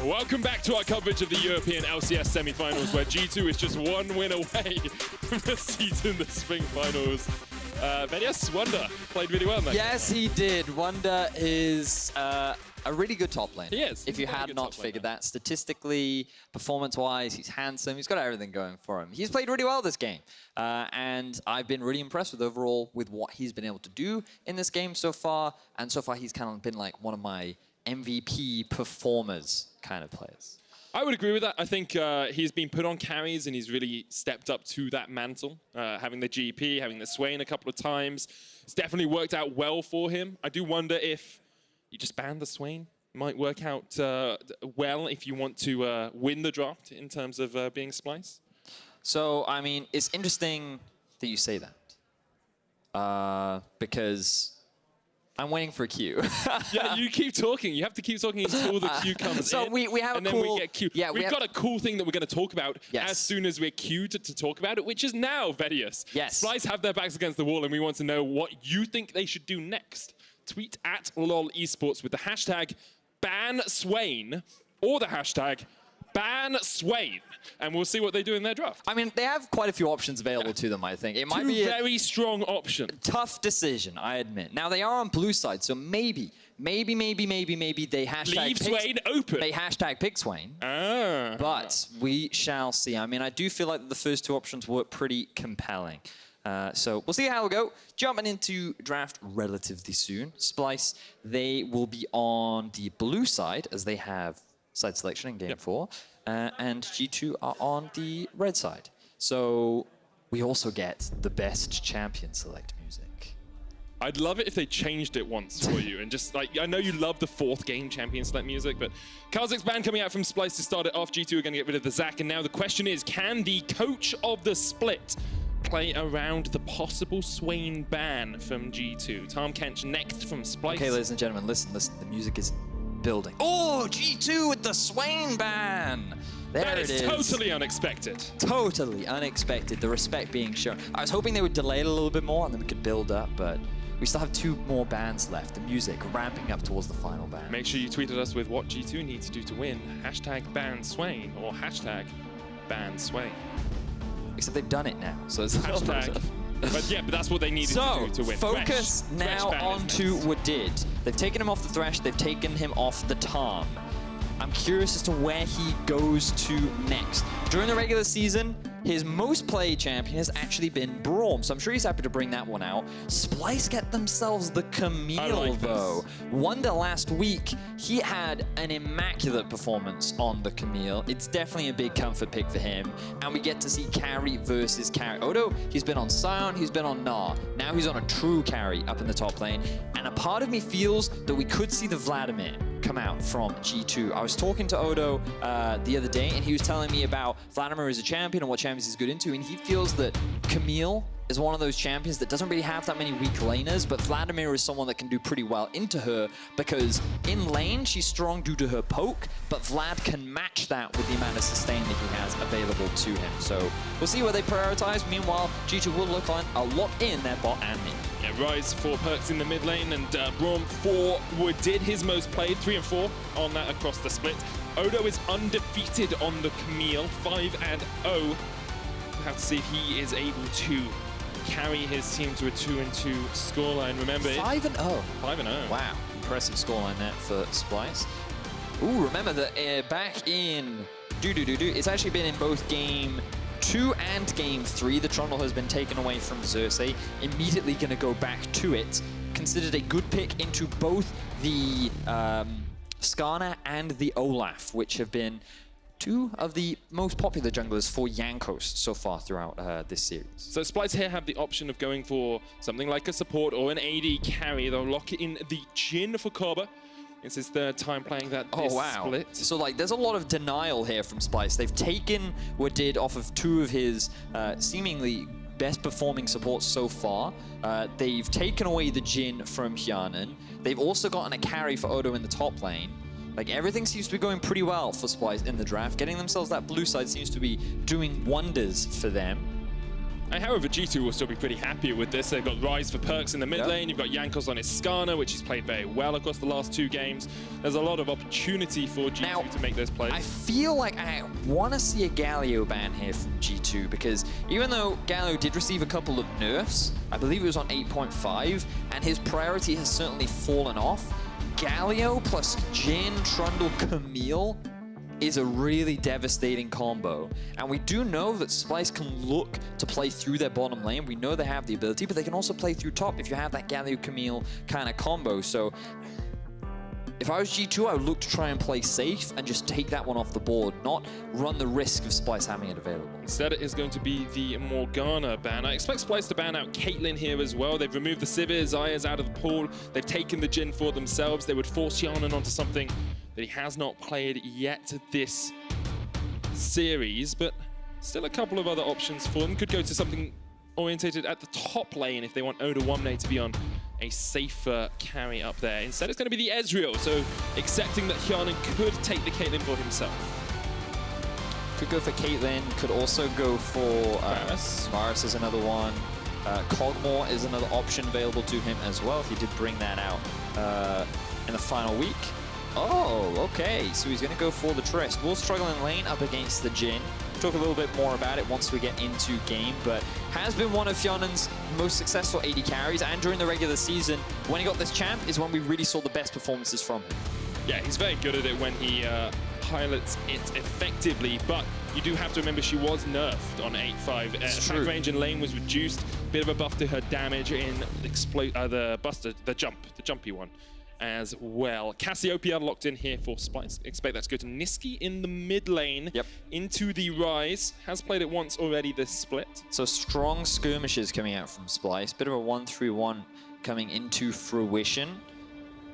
Welcome back to our coverage of the European LCS semi-finals, where G2 is just one win away from the seat in the spring finals. Vedius, Wunder played really well in that. Yes, he did. Wunder is a really good top lane. He is. If you had not figured that. Statistically, performance-wise, he's handsome. He's got everything going for him. He's played really well this game. And I've been really impressed with overall with what he's been able to do in this game so far. And so far, he's kind of been like one of my MVP performers kind of players. I would agree with that. I think he's been put on carries and he's really stepped up to that mantle. Having the GP, having the Swain a couple of times. It's definitely worked out well for him. I do wonder if you just ban the Swain. Might work out well if you want to win the draft in terms of being Splyce. So, I mean, it's interesting that you say that. Because I'm waiting for a Q. Yeah, you keep talking. You have to keep talking until the Q comes in. So we have and a then cool... we get Q. Yeah, We've got a cool thing that we're going to talk about as soon as we're queued to talk about it, which is now, Vedius. Yes. Splyce have their backs against the wall, and we want to know what you think they should do next. Tweet at LOL Esports with the hashtag #BanSwain or the hashtag #BanSwain, and we'll see what they do in their draft. I mean, they have quite a few options available to them, I think. It might be a very strong option. Tough decision, I admit. Now, they are on blue side, so maybe they hashtag... Leave Swain open. They hashtag pick Swain. But we shall see. I mean, I do feel like the first two options were pretty compelling. So we'll see how we go. Jumping into draft relatively soon. Splyce, they will be on the blue side as they have side selection in game 4. And G2 are on the red side. So we also get the best champion select music. I'd love it if they changed it once for you and just like, I know you love the 4th game champion select music, but kaSing's ban coming out from Splyce to start it off. G2 are going to get rid of the Zac, and now the question is, can the coach of the split play around the possible Swain ban from G2? Tom Kench next from Splyce. Okay, ladies and gentlemen, listen, the music is building. Oh, G2 with the Swain ban! There it is. That is totally unexpected. Totally unexpected, the respect being shown. I was hoping they would delay it a little bit more and then we could build up, but we still have 2 more bans left. The music ramping up towards the final ban. Make sure you tweet at us with what G2 need to do to win. Hashtag #BanSwain or hashtag #BanSwain. Except they've done it now, so it's hashtag. But yeah, but that's what they needed to do to win. Focus now onto Wadid. They've taken him off the Thresh, they've taken him off the Tarm. I'm curious as to where he goes to next. During the regular season, his most played champion has actually been Braum, so I'm sure he's happy to bring that one out. Splyce get themselves the Camille, though. Wunder last week, he had an immaculate performance on the Camille. It's definitely a big comfort pick for him, and we get to see carry versus carry. Odo, he's been on Sion, he's been on Gnar. Now he's on a true carry up in the top lane, and a part of me feels that we could see the Vladimir come out from G2. I was talking to Odo the other day, and he was telling me about Vladimir as a champion and what champions he's good into, and he feels that Camille is one of those champions that doesn't really have that many weak laners, but Vladimir is someone that can do pretty well into her because in lane, she's strong due to her poke, but Vlad can match that with the amount of sustain that he has available to him. So we'll see where they prioritize. Meanwhile, G2 will look in their bot and mid. Yeah, Ryze for PerkZ in the mid lane, and Braum for Wadid, his most played, 3 and 4 on that across the split. Odo is undefeated on the Camille, 5-0. We'll have to see if he is able to carry his team to a 2-2 scoreline. Remember, 5-0. 5-0. Wow, impressive scoreline there for Splyce. Ooh, remember that back in it's actually been in both game 2 and game 3. The Trundle has been taken away from Xerxe. Immediately going to go back to it. Considered a good pick into both the Skarner and the Olaf, which have been 2 of the most popular junglers for Jankos so far throughout this series. So Splyce here have the option of going for something like a support or an AD carry. They'll lock in the Jhin for Kobbe. It's his 3rd time playing that split. So like, there's a lot of denial here from Splyce. They've taken Wadid off of 2 of his seemingly best performing supports so far. They've taken away the Jhin from Hjärnan. They've also gotten a carry for Odo in the top lane. Like, everything seems to be going pretty well for Splyce in the draft. Getting themselves that blue side seems to be doing wonders for them. However, G2 will still be pretty happy with this. They've got Ryze for PerkZ in the mid lane. You've got Jankos on his Skarner, which he's played very well across the last 2 games. There's a lot of opportunity for G2 to make those plays. I feel like I want to see a Galio ban here from G2, because even though Galio did receive a couple of nerfs, I believe it was on 8.5, and his priority has certainly fallen off, Galio plus Jhin, Trundle, Camille is a really devastating combo. And we do know that Splyce can look to play through their bottom lane. We know they have the ability, but they can also play through top if you have that Galio Camille kind of combo. So if I was G2, I would look to try and play safe and just take that one off the board, not run the risk of Splyce having it available. Instead, it is going to be the Morgana ban. I expect Splyce to ban out Caitlyn here as well. They've removed the Sivir, Zaya's out of the pool. They've taken the Jhin for themselves. They would force Hjärnan onto something that he has not played yet this series, but still a couple of other options for them. Could go to something orientated at the top lane if they want Odoamne to be on a safer carry up there. Instead, it's going to be the Ezreal, so accepting that Hjärnan could take the Caitlyn for himself. Could go for Caitlyn, could also go for Varus is another one. Kogbe is another option available to him as well, if he did bring that out in the final week. Oh, okay, so he's going to go for the Trist. Will struggle in lane up against the Jhin. We'll talk a little bit more about it once we get into game, but has been one of Hjärnan's most successful AD carries, and during the regular season, when he got this champ, is when we really saw the best performances from him. Yeah, he's very good at it when he pilots it effectively, but you do have to remember she was nerfed on 8.5. Attack range in lane was reduced, bit of a buff to her damage in the jumpy one as well. Cassiopeia locked in here for Splyce. Expect that to go to Nisqy in the mid lane. Into the Ryze. Has played it once already this split. So strong skirmishes coming out from Splyce. Bit of a 1-3-1 coming into fruition.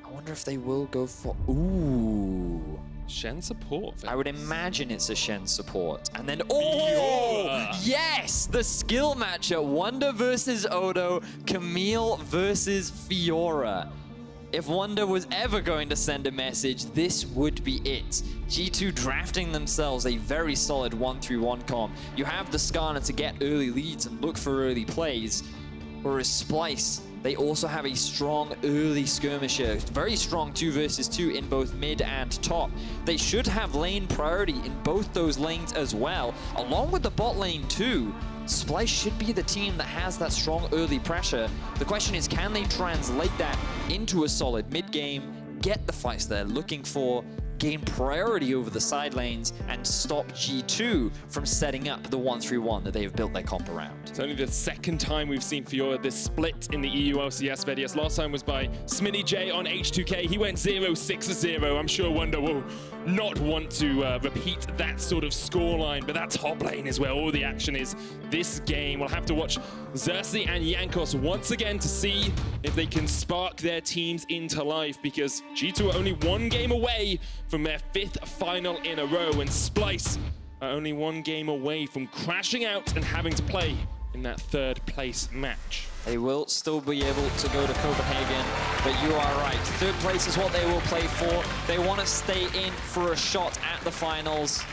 I wonder if they will go for... Ooh. Shen support. I would imagine it's a Shen support. And then, oh, Fiora. Yes, the skill matchup. Wunder versus Odo, Camille versus Fiora. If Wunder was ever going to send a message, this would be it. G2 drafting themselves a very solid 1-3-1 comp. You have the Skarner to get early leads and look for early plays, whereas Splyce, they also have a strong early skirmisher. Very strong 2 versus 2 in both mid and top. They should have lane priority in both those lanes as well, along with the bot lane too. Splyce should be the team that has that strong early pressure. The question is, can they translate that into a solid mid game, get the fights they're looking for, gain priority over the side lanes, and stop G2 from setting up the 1-3-1 that they have built their comp around. It's only the second time we've seen Fiora this split in the EU LCS. Vedius last time was by Smitty J on H2K. He went 0-6-0. I'm sure Wunder will not want to repeat that sort of scoreline, but that top lane is where all the action is this game. We'll have to watch Xerxe and Jankos once again to see if they can spark their teams into life, because G2 are only 1 game away from their 5th final in a row, and Splyce are only 1 game away from crashing out and having to play in that 3rd place match. They will still be able to go to Copenhagen, but you are right. 3rd place is what they will play for. They want to stay in for a shot at the finals.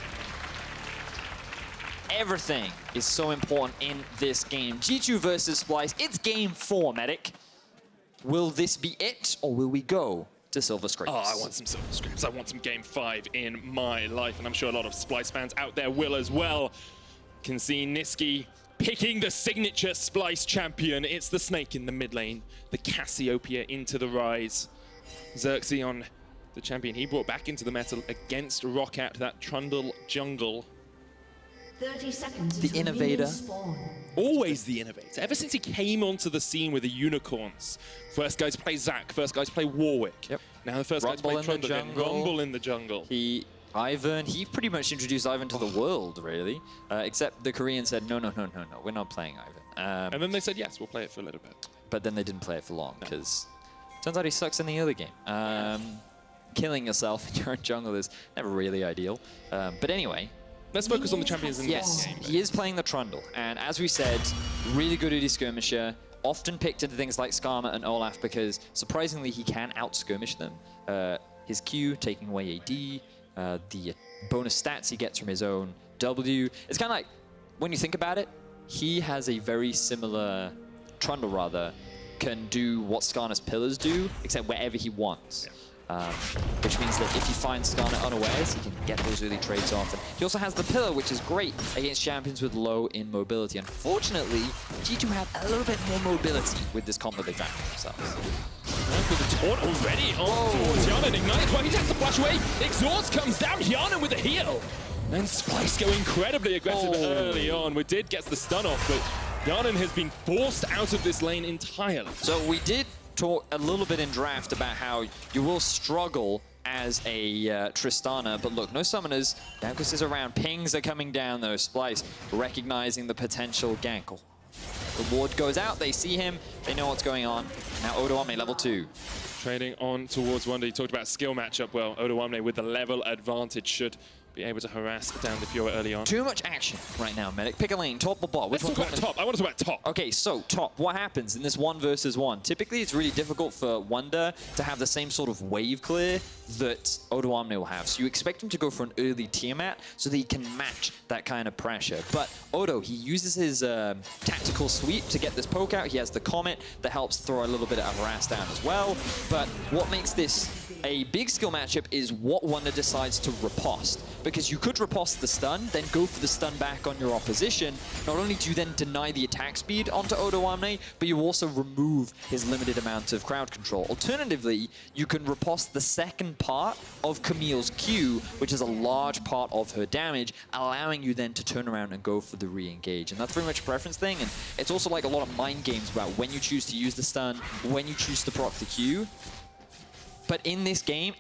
Everything is so important in this game. G2 versus Splyce, it's game 4, Medic. Will this be it, or will we go to Silver Scrapes? Oh, I want some Silver Scrapes. I want some game 5 in my life, and I'm sure a lot of Splyce fans out there will as well. Can see Nisqy picking the signature Splyce champion. It's the Snake in the mid lane, the Cassiopeia into the Ryze. Xerxe on the champion he brought back into the meta against Rockat, that Trundle jungle. 30 seconds. The innovator. Always the innovator. Ever since he came onto the scene with the unicorns. First guy to play Zac, first guy to play Warwick. Now the first guy to play Trundle again. Rumble in the jungle. He pretty much introduced Ivan to the world, really. Except the Koreans said, no, we're not playing Ivan. And then they said, yes, we'll play it for a little bit. But then they didn't play it for long, because turns out he sucks in the early game. Killing yourself in your own jungle is never really ideal. But anyway, let's focus on the champions in this game. He is playing the Trundle, and as we said, really good AD skirmisher, often picked into things like Skarner and Olaf, because surprisingly he can out-skirmish them. His Q taking away AD, the bonus stats he gets from his own W. It's kind of like, when you think about it, he has a very similar, Trundle rather, can do what Skarner's pillars do, except wherever he wants. Which means that if he finds Skarner unawares, he can get those early trades off. And he also has the pillar, which is great against champions with low in mobility. Unfortunately, G2 have a little bit more mobility with this combo they drafted themselves. With the taunt already on towards Hjärnan. Ignites while he takes the flash away. Exhaust comes down. Hjärnan with a heal. And Splyce go incredibly aggressive early on. Wadid gets the stun off, but Hjärnan has been forced out of this lane entirely. So we did talk a little bit in draft about how you will struggle as a Tristana, but look, no summoners. Jankos is around. Pings are coming down though. Splyce recognizing the potential gank. The ward goes out, they see him, they know what's going on. Now Odoamne level 2. Trading on towards Wunder. You talked about skill matchup. Well, Odoamne with the level advantage should be able to harass down the Fiora early on. Too much action right now, Medic. Pick a lane, top or bot. Let's talk about top. I want to talk about top. Okay, so top. What happens in this 1 versus 1? Typically, it's really difficult for Wunder to have the same sort of wave clear that Odoamne will have. So you expect him to go for an early Tiamat so that he can match that kind of pressure. But Odo, he uses his tactical sweep to get this poke out. He has the Comet that helps throw a little bit of harass down as well. But what makes this a big skill matchup is what Wunder decides to riposte. Because you could riposte the stun, then go for the stun back on your opposition. Not only do you then deny the attack speed onto Odoamne, but you also remove his limited amount of crowd control. Alternatively, you can riposte the second part of Camille's Q, which is a large part of her damage, allowing you then to turn around and go for the re-engage. And that's very much a preference thing, and it's also like a lot of mind games about when you choose to use the stun, when you choose to proc the Q. But in this game,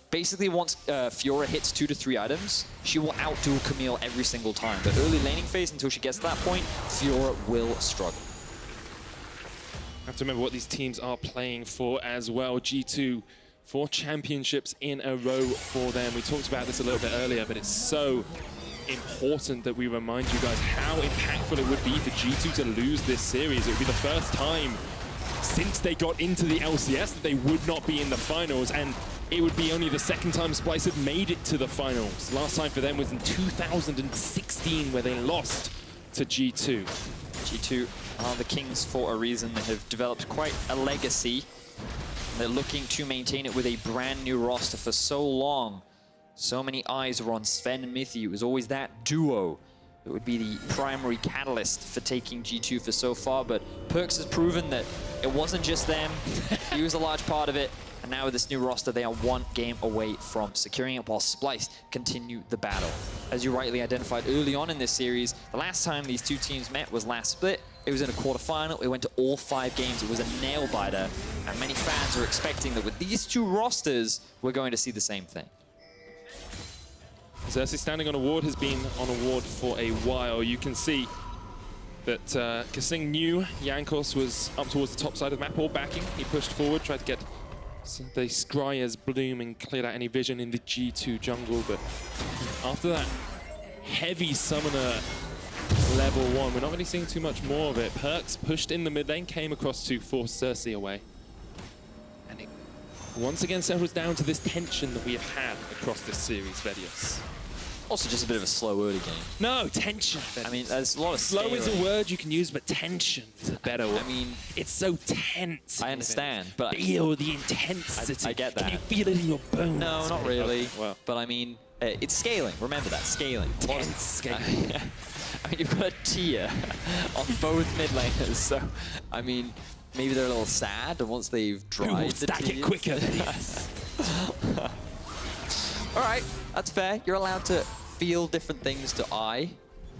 basically once Fiora hits 2 to 3 items, she will outduel Camille every single time. The early laning phase, until she gets to that point, Fiora will struggle. Have to remember what these teams are playing for as well. G2, 4 championships in a row for them. We talked about this a little bit earlier, but it's so important that we remind you guys how impactful it would be for G2 to lose this series. It would be the first time since they got into the LCS that they would not be in the finals, and it would be only the second time Splyce had made it to the finals. Last time for them was in 2016, where they lost to G2. G2 are the kings for a reason. They have developed quite a legacy. They're looking to maintain it with a brand new roster for so long. So many eyes were on Sven and Mithy. It was always that duo that would be the primary catalyst for taking G2 for so far, but PerkZ has proven that it wasn't just them. He was a large part of it, and now with this new roster, they are 1 game away from securing it, while Splyce continue the battle. As you rightly identified early on in this series, the last time these 2 teams met was last split. It was in a quarterfinal. It went to all 5 games. It was a nail-biter, and many fans are expecting that with these 2 rosters, we're going to see the same thing. Xerxe standing on a ward, has been on a ward for a while. You can see that kaSing knew Jankos was up towards the top side of the map, all backing. He pushed forward, tried to get the Scryer's bloom and cleared out any vision in the G2 jungle, but after that heavy summoner level 1, we're not really seeing too much more of it. PerkZ pushed in the mid lane, came across to force Xerxe away. And it once again settles down to this tension that we have had across this series, Vedius. Also just a bit of a slow early game. No, tension. I mean, there's a lot of slow scaling. is a word you can use, but tension is a better word. I mean, it's so tense. I understand, but feel the intensity. I get that. Can you feel it in your bones? No, not really. Okay, well. But I mean, it's scaling. Remember that, scaling. Tense scaling. I mean, you've got a tier on both mid laners, so I mean, maybe they're a little sad, and once they've dried the stack it quicker. All right, that's fair. You're allowed to feel different things to eye,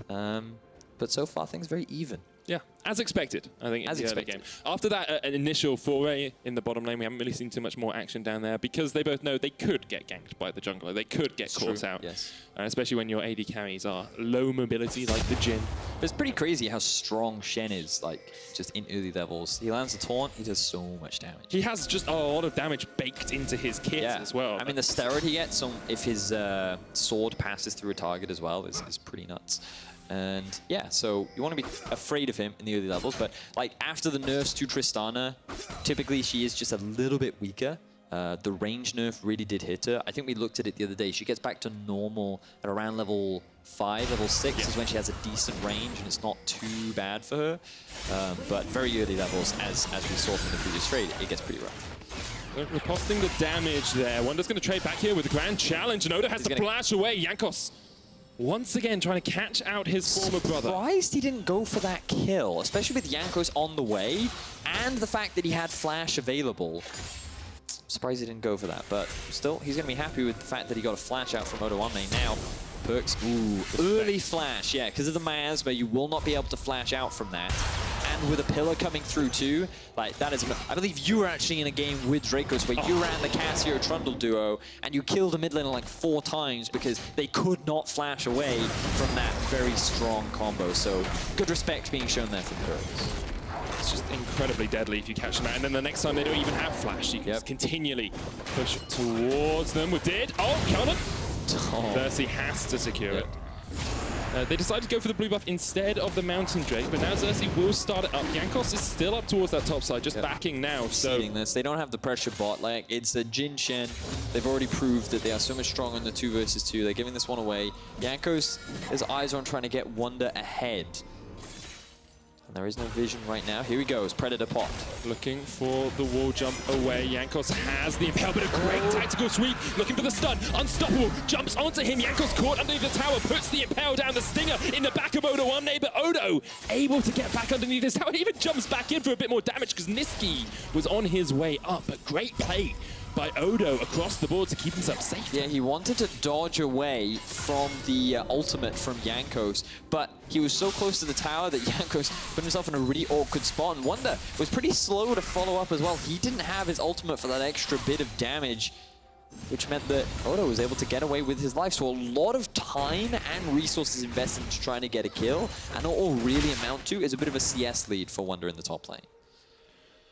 but so far things very even. Yeah, as expected, I think, in the early game. After that an initial foray in the bottom lane, we haven't really seen too much more action down there because they both know they could get ganked by the jungler. They could get caught out, yes. Especially when your AD carries are low mobility like the Jhin. But it's pretty crazy how strong Shen is, like, just in early levels. He lands a taunt, he does so much damage. He has just a lot of damage baked into his kit as well. I mean, the steroid he gets if his sword passes through a target as well is pretty nuts. And yeah, so you want to be afraid of him in the early levels, but like after the nerfs to Tristana, typically she is just a little bit weaker. The range nerf really did hit her. I think we looked at it the other day. She gets back to normal at around level 5, level 6 is when she has a decent range, and it's not too bad for her. But very early levels, as we saw from the previous trade, it gets pretty rough. Riposting the damage there. Wunder's going to trade back here with a grand challenge, and Odo has to flash away. Jankos once again trying to catch out his former brother. Surprised he didn't go for that kill, especially with Jankos on the way, and the fact that he had flash available. Surprised he didn't go for that, but still, he's going to be happy with the fact that he got a flash out from Odoamne now. PerkZ, early flash, yeah, because of the miasma, you will not be able to flash out from that. And with a pillar coming through too, like that is, I believe you were actually in a game with Jankos where you ran the Cassiopeia Trundle duo and you killed a mid laner like 4 times because they could not flash away from that very strong combo. So good respect being shown there from PerkZ. It's just incredibly deadly if you catch them out. And then the next time they don't even have flash, you can just continually push towards them. Wadid, Hjärnan. Xerxe has to secure it. They decided to go for the blue buff instead of the Mountain Drake, but now Xerxe will start it up. Jankos is still up towards that top side, just backing now. So this. They don't have the pressure bot. Like, it's a Jhin Shen. They've already proved that they are so much stronger in the 2 versus 2. They're giving this one away. Jankos, his eyes are on trying to get Wunder ahead. And there is no vision right now. Here he goes, Predator pot. Looking for the wall jump away. Jankos has the impale, but a great tactical sweep. Looking for the stun. Unstoppable. Jumps onto him. Jankos caught underneath the tower. Puts the impale down. The stinger in the back of Odoamne. But Odo able to get back underneath this tower. And even jumps back in for a bit more damage because Nisqy was on his way up. But great play by Odo across the board to keep himself safe. Yeah, he wanted to dodge away from the ultimate from Jankos, but he was so close to the tower that Jankos put himself in a really awkward spot, and Wunder was pretty slow to follow up as well. He didn't have his ultimate for that extra bit of damage, which meant that Odo was able to get away with his life. So a lot of time and resources invested into trying to get a kill, and all it will really amount to is a bit of a CS lead for Wunder in the top lane.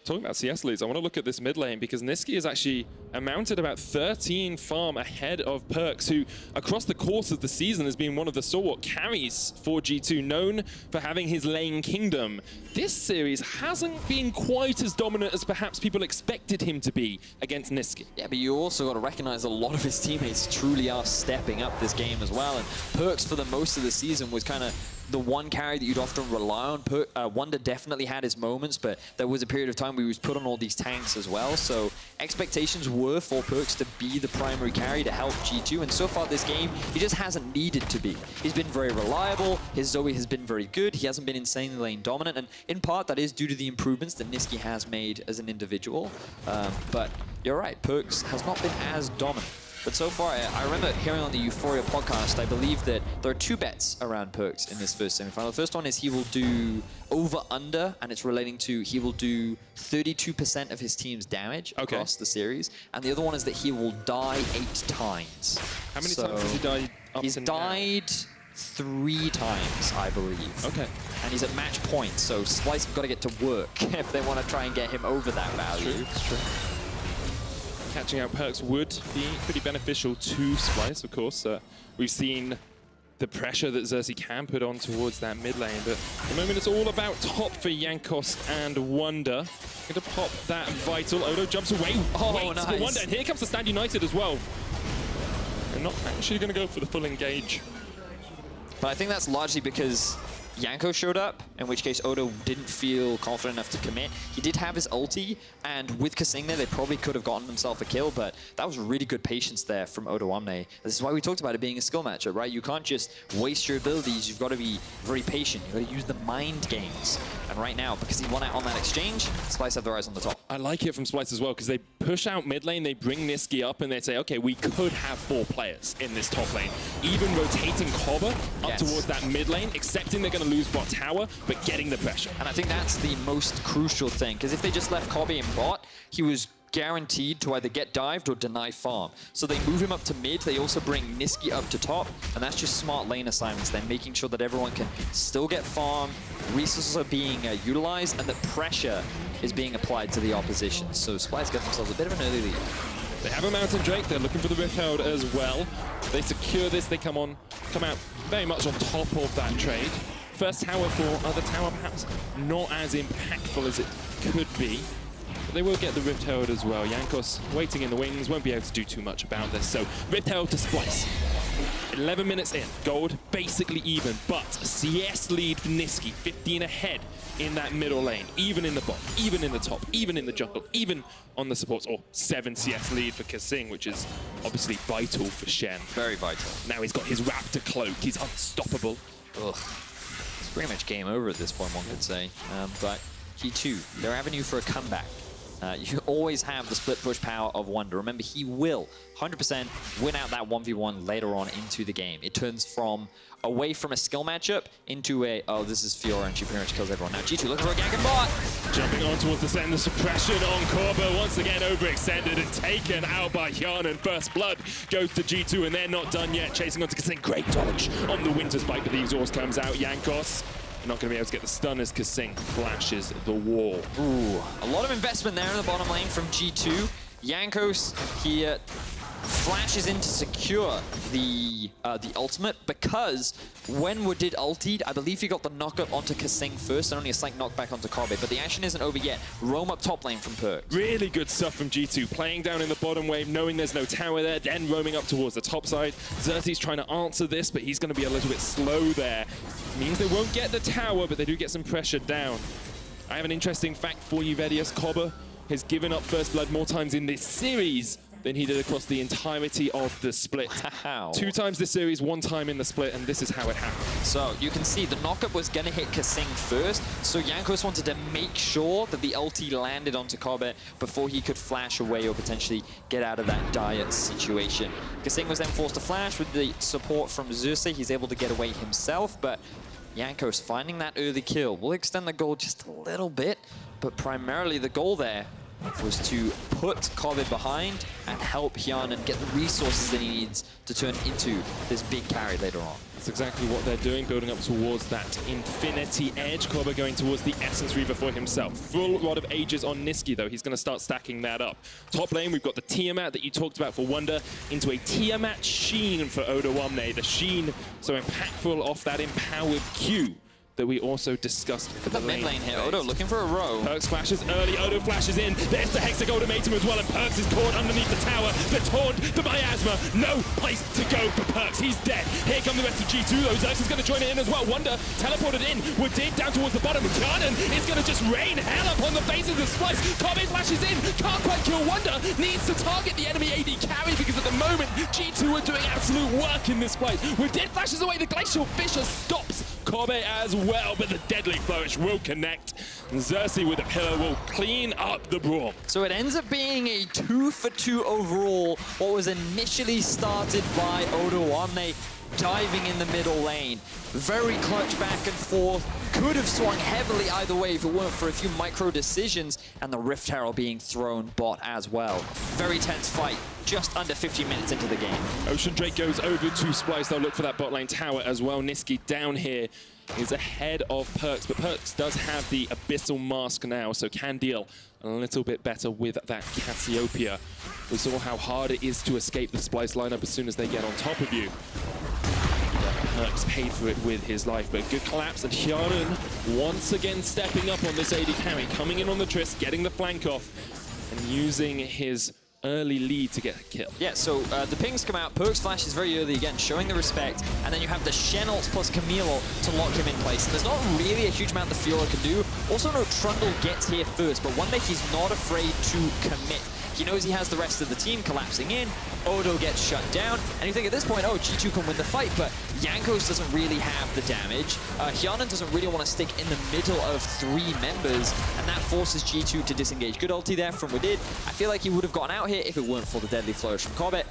Talking about CS leads, I want to look at this mid lane because Nisqy is actually amounted about 13 farm ahead of PerkZ, who across the course of the season has been one of the stalwart carries for G2, known for having his lane kingdom. This series hasn't been quite as dominant as perhaps people expected him to be against Nisqy. Yeah, but you also got to recognize a lot of his teammates truly are stepping up this game as well, and PerkZ for the most of the season was kind of the one carry that you'd often rely on. Wunder definitely had his moments, but there was a period of time where he was put on all these tanks as well. So expectations were for PerkZ to be the primary carry to help G2, and so far this game, he just hasn't needed to be. He's been very reliable, his Zoe has been very good, he hasn't been insanely lane dominant, and in part that is due to the improvements that Nisqy has made as an individual. But you're right, PerkZ has not been as dominant. But so far, I remember hearing on the Euphoria podcast, I believe that there are 2 bets around PerkZ in this first semi-final. The first one is he will do over-under, and it's relating to he will do 32% of his team's damage across the series. And the other one is that he will die 8 times. How many times has he died up He's died 3 times, I believe. Okay. And he's at match point, so Splyce have got to get to work if they want to try and get him over that value. It's true. Catching out PerkZ would be pretty beneficial to Splyce, of course. We've seen the pressure that Xerxe can put on towards that mid lane, but at the moment it's all about top for Jankos and Wunder. Going to pop that vital. Odo jumps away, waits for Wunder, and here comes the Stand United as well. They're not actually going to go for the full engage. But I think that's largely because Jankos showed up, in which case Odo didn't feel confident enough to commit. He did have his ulti, and with kaSing there, they probably could have gotten themselves a kill, but that was really good patience there from Odoamne. This is why we talked about it being a skill matchup, right? You can't just waste your abilities, you've got to be very patient. You've got to use the mind games. And right now, because he won out on that exchange, Splyce have the Ryze on the top. I like it from Splyce as well, because they push out mid lane, they bring Nisqy up, and they say, okay, we could have 4 players in this top lane. Even rotating Kobbe up towards that mid lane, accepting they're going to lose bot tower, but getting the pressure. And I think that's the most crucial thing, because if they just left Kobbe in bot, he was guaranteed to either get dived or deny farm. So they move him up to mid, they also bring Nisqy up to top, and that's just smart lane assignments. They're making sure that everyone can still get farm, resources are being utilized, and that pressure is being applied to the opposition. So Splyce got themselves a bit of an early lead. They have a Mountain Drake, they're looking for the Rift Herald as well. They secure this, they come out very much on top of that trade. First tower for other tower, perhaps not as impactful as it could be. but they will get the Rift Herald as well. Jankos waiting in the wings, won't be able to do too much about this. So Rift Herald to Splyce. 11 minutes in, gold basically even, but CS lead for Nisqy, 15 ahead in that middle lane, even in the bot, even in the top, even in the jungle, even on the supports, or 7 CS lead for kaSing, which is obviously vital for Shen. Very vital. Now he's got his Raptor cloak, he's unstoppable. Ugh. It's pretty much game over at this point, one could say. But G2, their avenue for a comeback. You always have the split push power of Wunder. Remember, he will 100% win out that 1v1 later on into the game. It turns from away from a skill matchup into a, oh, this is Fiora and she pretty much kills everyone. Now G2 looking for a gank and bot. Jumping on towards the center, suppression on Kobbe, once again overextended and taken out by Hjärnan. First blood goes to G2 and they're not done yet. Chasing onto kaSing, great dodge on the winter spike, but the exhaust comes out. Jankos not going to be able to get the stun as kaSing flashes the wall. Ooh, a lot of investment there in the bottom lane from G2. Jankos here flashes in to secure the ultimate, because when Wadid ultied, I believe he got the knockup onto kaSing first and only a slight knockback onto Kobbe, but the action isn't over yet. Roam up top lane from PerkZ. Really good stuff from G2, playing down in the bottom wave, knowing there's no tower there, then roaming up towards the top side. Xerxe's trying to answer this, but he's going to be a little bit slow there. Means they won't get the tower, but they do get some pressure down. I have an interesting fact for you, Vedius. Kobbe has given up first blood more times in this series than he did across the entirety of the split. Wow. 2 times this series, 1 time in the split, and this is how it happened. So you can see the knockup was going to hit kaSing first, so Jankos wanted to make sure that the ulti landed onto Kobbe before he could flash away or potentially get out of that dire situation. kaSing was then forced to flash with the support from Xerxe. He's able to get away himself, but Jankos finding that early kill will extend the goal just a little bit, but primarily the goal there was to put Kobbe behind and help Hjärnan get the resources that he needs to turn into this big carry later on. That's exactly what they're doing, building up towards that infinity edge. Kobbe going towards the Essence Reaver for himself. Full rod of ages on Nisqy, though. He's going to start stacking that up. Top lane, we've got the Tiamat that you talked about for Wunder into a Tiamat Sheen for Odoamne. The Sheen so impactful off that empowered Q that we also discussed for the mid lane here. Odo looking for a row. PerkZ flashes early, Odo flashes in. There's the Hexa Ultimatum as well, and PerkZ is caught underneath the tower. The taunt, the miasma, no place to go for PerkZ. He's dead. Here come the rest of G2 though. Xerxe is going to join it in as well. Wunder teleported in. Wadid down towards the bottom. Hjärnan is going to just rain hell up on the faces of Splyce. Kobbe flashes in. Can't quite kill Wunder. Needs to target the enemy AD carry because at the moment G2 are doing absolute work in this fight. Wadid flashes away. The Glacial Fissure stops Kobbe as well, but the Deadly Flourish will connect. Xerxe with a pillar will clean up the Braum. So it ends up being a 2-for-2 overall. What was initially started by Odoamne diving in the middle lane. Very clutch back and forth. Could have swung heavily either way if it weren't for a few micro decisions, and the Rift Herald being thrown bot as well. Very tense fight, just under 15 minutes into the game. Ocean Drake goes over to Splyce. They'll look for that bot lane tower as well. Nisqy down here is ahead of PerkZ, but PerkZ does have the Abyssal Mask now, so can deal a little bit better with that Cassiopeia. We saw how hard it is to escape the Splyce lineup as soon as they get on top of you. PerkZ paid for it with his life, but good collapse, and Hjärnan once again stepping up on this AD carry, coming in on the Trist, getting the flank off, and using his early lead to get a kill. Yeah, so the pings come out, PerkZ flashes very early again, showing the respect, and then you have the Shen ult plus Camille ult to lock him in place. And there's not really a huge amount the Fiora can do. Also, no, Trundle gets here first, but one day he's not afraid to commit. He knows he has the rest of the team collapsing in. Odo gets shut down, and you think at this point, oh, G2 can win the fight, but Jankos doesn't really have the damage. Hjärnan doesn't really want to stick in the middle of 3 members, and that forces G2 to disengage. Good ulti there from Wadid. I feel like he would have gotten out here if it weren't for the Deadly Flourish from Kobbe,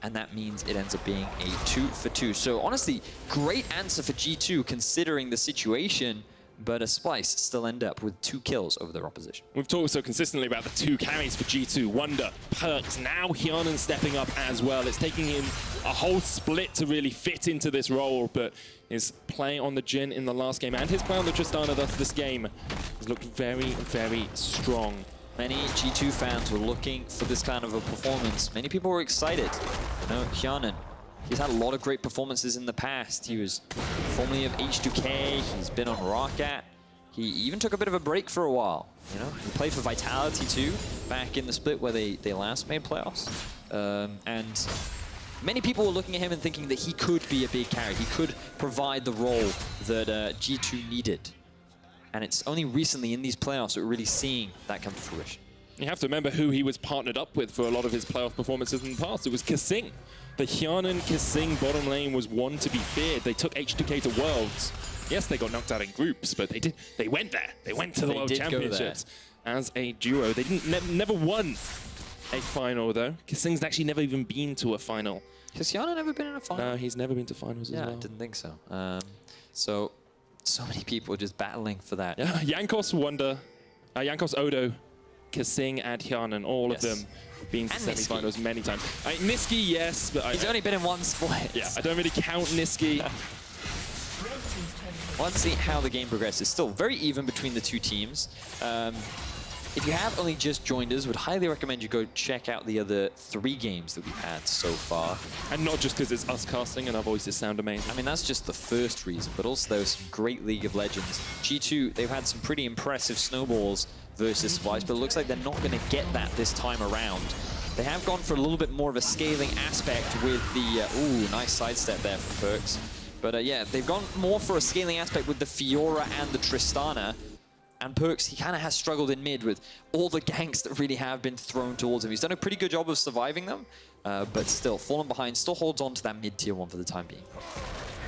and that means it ends up being a 2-for-2. So honestly, great answer for G2 considering the situation. But a Splyce still end up with 2 kills over their opposition. We've talked so consistently about the 2 carries for G2. Wunder, PerkZ, now Hjärnan stepping up as well. It's taking him a whole split to really fit into this role, but his play on the Jhin in the last game and his play on the Tristana thus this game has looked very, very strong. Many G2 fans were looking for this kind of a performance. Many people were excited. You know, Hjärnan, he's had a lot of great performances in the past. He was formerly of H2K, he's been on Roccat. he even took a bit of a break for a while. You know, he played for Vitality too, back in the split where they last made playoffs. And many people were looking at him and thinking that he could be a big carry. He could provide the role that G2 needed. And it's only recently in these playoffs that we're really seeing that come to fruition. You have to remember who he was partnered up with for a lot of his playoff performances in the past. It was kaSing. The Hjärnan kaSing bottom lane was one to be feared. They took H2K to Worlds. Yes, they got knocked out in groups, but they went there. They went to the World Championships as a duo. They never won a final, though. kaSing's actually never even been to a final. Has Hjärnan never been in a final? No, he's never been to finals as well. Yeah, I didn't think so. So many people just battling for that. Yeah, Jankos, Wunder, Jankos, Odo, kaSing, and Hjärnan, all of them being to semifinals many times. Nisqy, yes, but he's only been in one split. Yeah, I don't really count Nisqy. Let's see how the game progresses. Still very even between the two teams. If you have only just joined us, would highly recommend you go check out the other 3 games that we've had so far. And not just because it's us casting and our voices sound amazing. I mean, that's just the first reason, but also there was some great League of Legends. G2, they've had some pretty impressive snowballs versus Splyce, but it looks like they're not going to get that this time around. They have gone for a little bit more of a scaling aspect with the... ooh, nice sidestep there from PerkZ. But yeah, they've gone more for a scaling aspect with the Fiora and the Tristana. And PerkZ, he kind of has struggled in mid with all the ganks that really have been thrown towards him. He's done a pretty good job of surviving them, but still, fallen behind, still holds on to that mid-tier 1 for the time being.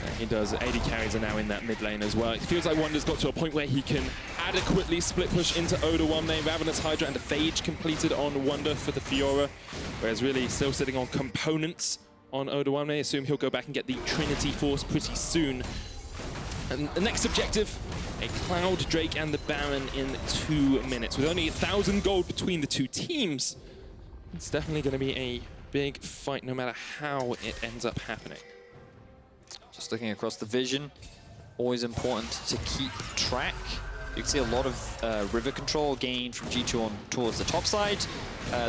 Yeah, he does. AD carries are now in that mid lane as well. It feels like Wunder's got to a point where he can adequately split push into Odoamne. Ravenous Hydra and the Phage completed on Wunder for the Fiora, whereas really still sitting on components on Odoamne. Assume he'll go back and get the Trinity Force pretty soon. And the next objective, a Cloud Drake and the Baron in 2 minutes. With only 1,000 gold between the two teams, it's definitely going to be a big fight no matter how it ends up happening. Just looking across the vision, always important to keep track. You can see a lot of river control gained from G2 on towards the top side.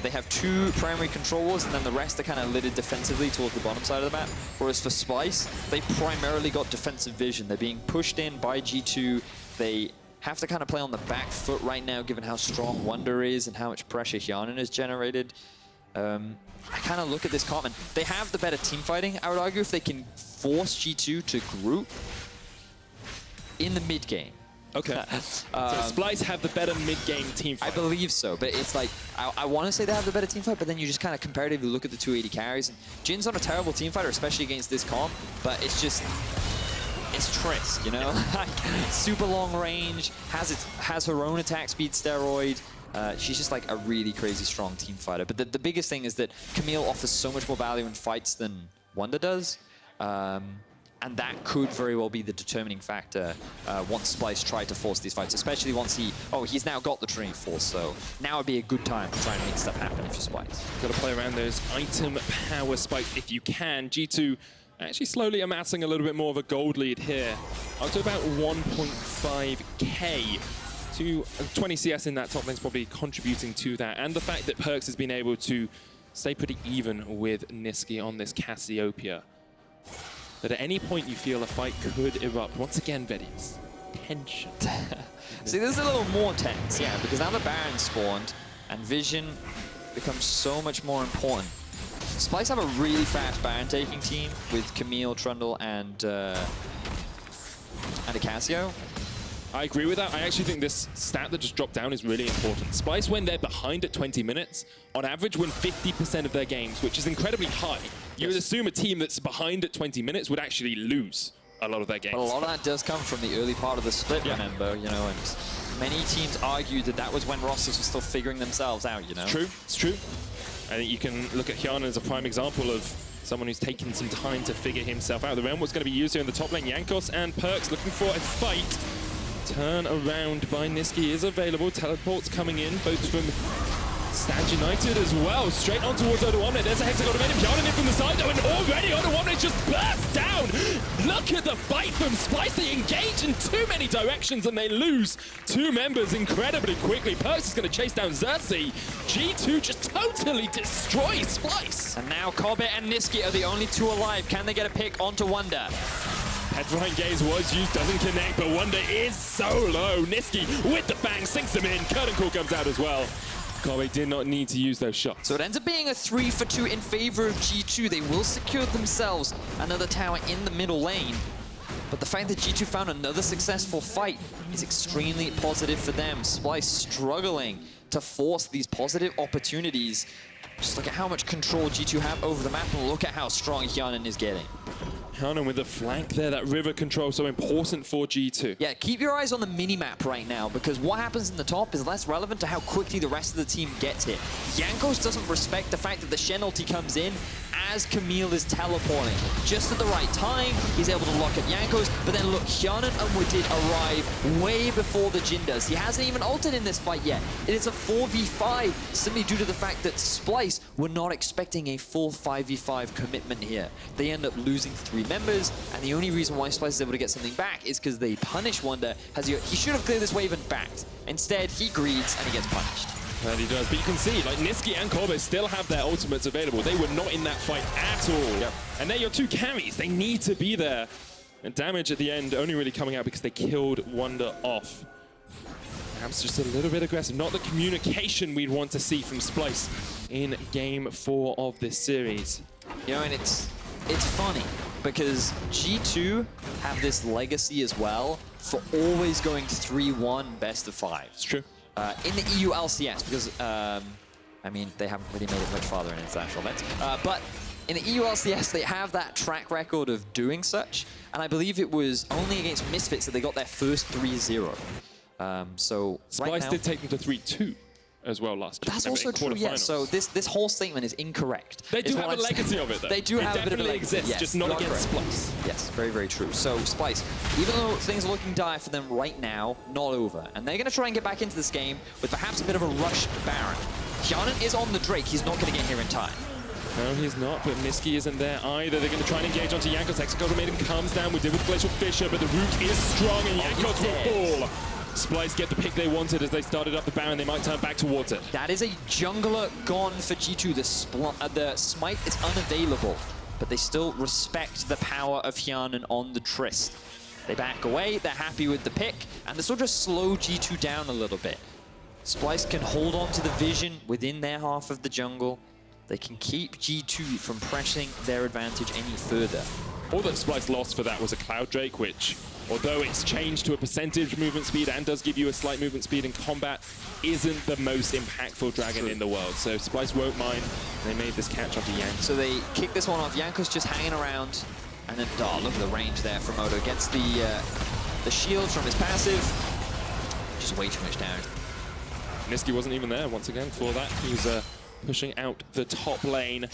They have 2 primary controllers, and then the rest are kind of lidded defensively towards the bottom side of the map. Whereas for Splyce, they primarily got defensive vision. They're being pushed in by G2. They have to kind of play on the back foot right now, given how strong Wunder is and how much pressure Hjärnan has generated. I kind of look at this comp, and they have the better team fighting. I would argue if they can force G2 to group in the mid game. Okay. So Splyce have the better mid-game team fight. I believe so, but it's like, I want to say they have the better team fight, but then you just kind of comparatively look at the 280 carries. And Jhin's not a terrible team fighter, especially against this comp, but it's just, it's Triss, you know? Super long range, has her own attack speed steroid. She's just like a really crazy strong team fighter. But the biggest thing is that Camille offers so much more value in fights than Wunder does. And that could very well be the determining factor once Splyce tried to force these fights, especially once he's now got the Trinity Force, so now would be a good time to try and make stuff happen if you're Splyce. Got to play around those item power spikes if you can. G2 actually slowly amassing a little bit more of a gold lead here. Up to about 1.5k. 20 CS in that top lane is probably contributing to that. And the fact that PerkZ has been able to stay pretty even with Nisqy on this Cassiopeia. That at any point you feel a fight could erupt. Once again, Vedius, tension. See, this is a little more tense, yeah, because now the Baron spawned, and vision becomes so much more important. Splyce have a really fast Baron taking team with Camille, Trundle, and a Cassio. I agree with that. I actually think this stat that just dropped down is really important. Splyce, when they're behind at 20 minutes, on average win 50% of their games, which is incredibly high. You would assume a team that's behind at 20 minutes would actually lose a lot of their games. But a lot of that does come from the early part of the split, remember, you know, and many teams argued that that was when rosters were still figuring themselves out, you know? It's true, it's true. I think you can look at Hjärnan as a prime example of someone who's taken some time to figure himself out. The realm was going to be used here in the top lane. Jankos and PerkZ looking for a fight. Turn around by Nisqy is available. Teleports coming in, both from Stand United as well. Straight on towards Odoamne. There's a hexagon of enemy. Hjärnan in from the side though, and already Odoamne just burst down. Look at the fight from Splyce. They engage in too many directions and they lose 2 members incredibly quickly. PerkZ is going to chase down Xerxe. G2 just totally destroys Splyce. And now Kobbe and Nisqy are the only 2 alive. Can they get a pick onto Wunder? Headline gaze was used, doesn't connect, but Wunder is so low. Nisqy with the bang, sinks him in. Curtain call comes out as well. Kobbe did not need to use those shots. So it ends up being a 3-for-2 in favor of G2. They will secure themselves another tower in the middle lane. But the fact that G2 found another successful fight is extremely positive for them. Splyce struggling to force these positive opportunities. Just look at how much control G2 have over the map, and look at how strong Hjärnan is getting. Hjärnan with the flank there, that river control so important for G2. Yeah, keep your eyes on the mini-map right now, because what happens in the top is less relevant to how quickly the rest of the team gets hit. Jankos doesn't respect the fact that the Shen ulti comes in as Camille is teleporting. Just at the right time, he's able to lock up Jankos, but then look, Hjärnan and Wadid arrive way before the Jhin does. He hasn't even ulted in this fight yet. It is a 4v5, simply due to the fact that Splyce were not expecting a full 5v5 commitment here. They end up losing 3 members, and the only reason why Splyce is able to get something back is because they punish Wunder. He should have cleared this wave and backed. Instead, he greeds and he gets punished. And he does, but you can see, like, Nisqy and Kobbe still have their ultimates available. They were not in that fight at all. Yep. And they're your 2 carries. They need to be there. And damage at the end only really coming out because they killed Wunder off. Perhaps just a little bit aggressive. Not the communication we'd want to see from Splyce in Game 4 of this series. You know, and it's funny, because G2 have this legacy as well for always going 3-1 best of 5. It's true. In the EU LCS, because, I mean, they haven't really made it much farther in international events. But in the EU LCS, they have that track record of doing such, and I believe it was only against Misfits that they got their first 3-0. So Splyce right now, did take them to 3-2 as well last year. that's also true, yeah. So this whole statement is incorrect. They do have a legacy of it, though. They do have a bit of a legacy. Exists, yes, just not against correct. Splyce. Yes, very, very true. So Splyce, even though things are looking dire for them right now, not over. And they're going to try and get back into this game with perhaps a bit of a rush Baron. Hjärnan is on the Drake. He's not going to get here in time. No, he's not, but Nisqy isn't there either. They're going to try and engage onto Jankos. Exocotomatum comes down. We did with Glacial Fissure, but the root is strong, and Jankos will fall. Splyce get the pick they wanted as they started up the Baron. They might turn back towards it. That is a jungler gone for G2. The smite is unavailable, but they still respect the power of Hjärnan on the Trist. They back away, they're happy with the pick, and this will just slow G2 down a little bit. Splyce can hold on to the vision within their half of the jungle. They can keep G2 from pressing their advantage any further. All that Splyce lost for that was a Cloud Drake, which, although it's changed to a percentage movement speed and does give you a slight movement speed in combat, isn't the most impactful dragon in the world. So Splyce won't mind. They made this catch onto Jankos. So they kick this one off. Jankos just hanging around. And then, oh, look at the range there from Odo. Gets the shield from his passive. Just way too much damage. Nisqy wasn't even there once again for that. He was pushing out the top lane.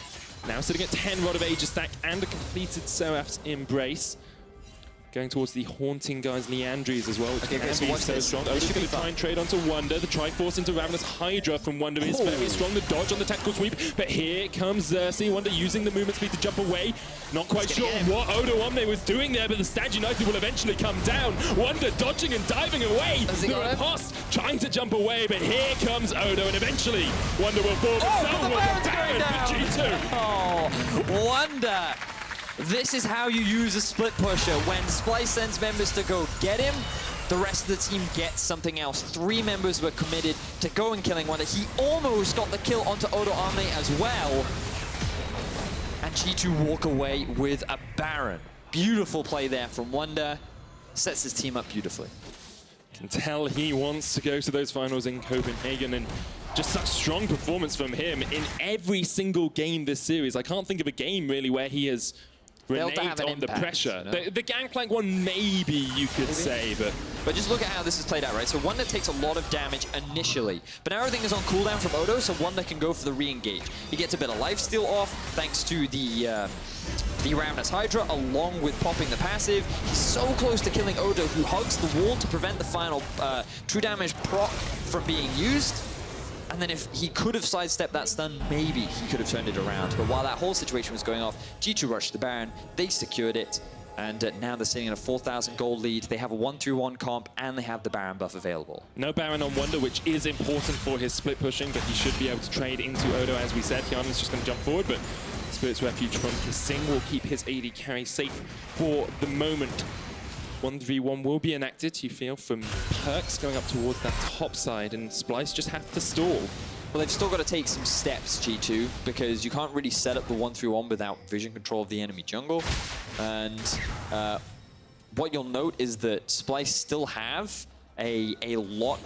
Now sitting at 10 Rod of Aegis stack and a completed Seraph's Embrace. Going towards the Haunting Guys Leandries as well, which can be so strong. Odo's going to try and trade onto Wunder. The Triforce into Ravenous Hydra from Wunder is very strong. The dodge on the tactical sweep, but here comes Xerxe. Wunder using the movement speed to jump away. Not quite sure what Odoamne was doing there, but the Stag United will eventually come down. Wunder dodging and diving away. The Riposte trying to jump away, but here comes Odo, and eventually Wunder will fall. So will the Baron for G2. Oh, Wunder. This is how you use a split pusher. When Splyce sends members to go get him, the rest of the team gets something else. 3 members were committed to go and killing Wunder. He almost got the kill onto Odoamne as well. And G2 walk away with a Baron. Beautiful play there from Wunder. Sets his team up beautifully. Can tell he wants to go to those finals in Copenhagen, and just such strong performance from him in every single game this series. I can't think of a game really where he has reneged on the pressure. You know? The Gangplank one, maybe you could say, but just look at how this is played out, right? So Wunder takes a lot of damage initially, but now everything is on cooldown from Odo, so Wunder can go for the re-engage. He gets a bit of lifesteal off thanks to the Ravenous Hydra, along with popping the passive. He's so close to killing Odo, who hugs the wall to prevent the final true damage proc from being used. And then if he could have sidestepped that stun, maybe he could have turned it around. But while that whole situation was going off, G2 rushed the Baron, they secured it, and now they're sitting in a 4,000 gold lead. They have a 1-3-1 comp, and they have the Baron buff available. No Baron on Wunder, which is important for his split pushing, but he should be able to trade into Odo, as we said. Hjärnan's just going to jump forward, but Spirit's Refuge from kaSing will keep his AD carry safe for the moment. 1v1 will be enacted, you feel, from PerkZ going up towards that top side, and Splyce just have to stall. Well, they've still got to take some steps, G2, because you can't really set up the 1-3-1 without vision control of the enemy jungle. And what you'll note is that Splyce still have a lot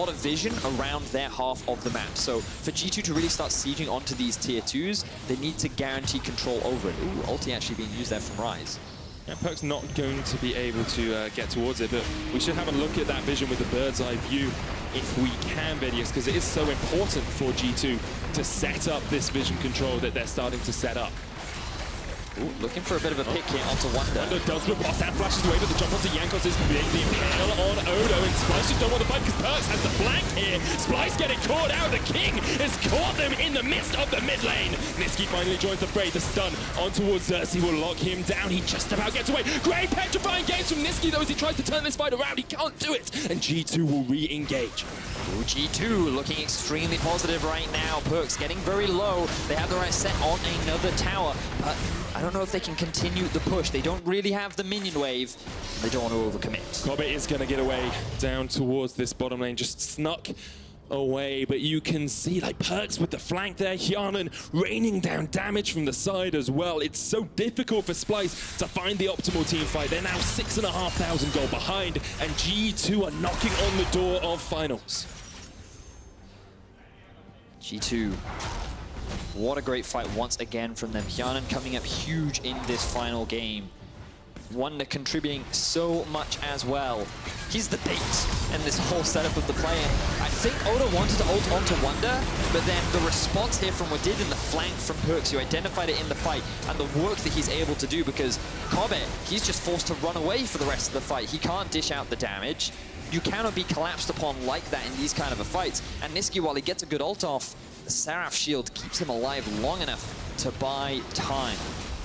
of vision around their half of the map. So for G2 to really start sieging onto these tier 2s, they need to guarantee control over it. Ooh, ulti actually being used there from Ryze. Yeah, PerkZ not going to be able to get towards it, but we should have a look at that vision with the bird's eye view if we can, Vedius, because it is so important for G2 to set up this vision control that they're starting to set up. Ooh, looking for a bit of a pick here onto Wunder. Wunder does riposte and flashes away, but the jump onto Jankos is big. The impale on Odo, and Splyce just don't want to fight because PerkZ has the flank here. Splyce getting caught out. The King has caught them in the midst of the mid lane. Nisqy finally joins the fray. The stun on towards Xerxe will lock him down. He just about gets away. Great petrifying games from Nisqy, though, as he tries to turn this fight around. He can't do it, and G2 will re-engage. Ooh, G2 looking extremely positive right now. PerkZ getting very low. They have the right set on another tower, but I don't know if they can continue the push. They don't really have the minion wave. They don't want to overcommit. Kobbe is going to get away down towards this bottom lane, just snuck away, but you can see like PerkZ with the flank there. Hjärnan raining down damage from the side as well. It's so difficult for Splyce to find the optimal team fight. They're now 6,500 gold behind, and G2 are knocking on the door of finals. G2. What a great fight once again from them. Hjärnan coming up huge in this final game. Wunder contributing so much as well. He's the bait in this whole setup of the play. And I think Odo wanted to ult onto Wunder, but then the response here from Wadid in the flank from PerkZ, who identified it in the fight, and the work that he's able to do, because Kobbe, he's just forced to run away for the rest of the fight. He can't dish out the damage. You cannot be collapsed upon like that in these kind of fights. And Nisqy, while he gets a good ult off, the Seraph shield keeps him alive long enough to buy time.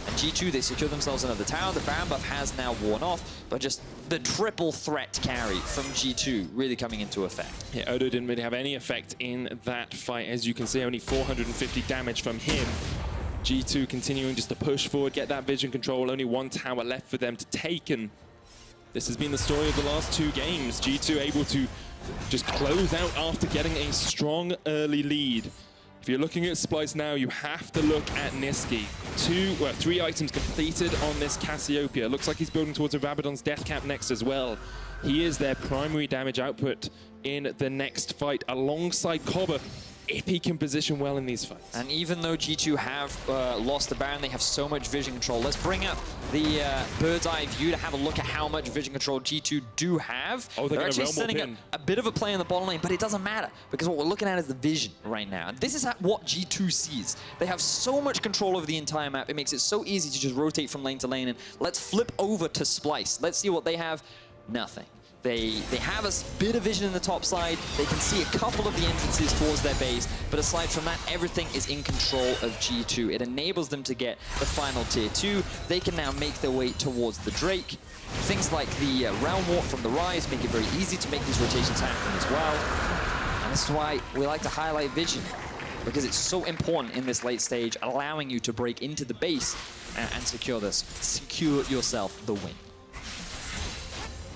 And G2, they secure themselves another tower. The Baron buff has now worn off, but just the triple threat carry from G2 really coming into effect. Yeah, Odo didn't really have any effect in that fight. As you can see, only 450 damage from him. G2 continuing just to push forward, get that vision control. Only one tower left for them to take, and this has been the story of the last two games. G2 able to just close out after getting a strong early lead. If you're looking at Splyce now, you have to look at Nisqy. 3 items completed on this Cassiopeia. Looks like he's building towards a Rabadon's death cap next as well. He is their primary damage output in the next fight, alongside Kobbe, if he can position well in these fights. And even though G2 have lost the Baron, they have so much vision control. Let's bring up the bird's eye view to have a look at how much vision control G2 do have. Oh, they're actually setting a bit of a play in the bottom lane, but it doesn't matter, because what we're looking at is the vision right now. And this is what G2 sees. They have so much control over the entire map. It makes it so easy to just rotate from lane to lane. And let's flip over to Splyce. Let's see what they have. Nothing. They have a bit of vision in the top side. They can see a couple of the entrances towards their base, but aside from that, everything is in control of G2. It enables them to get the final tier 2. They can now make their way towards the Drake. Things like the Realm Warp from the Ryze make it very easy to make these rotations happen as well. And this is why we like to highlight vision, because it's so important in this late stage, allowing you to break into the base and secure yourself the win.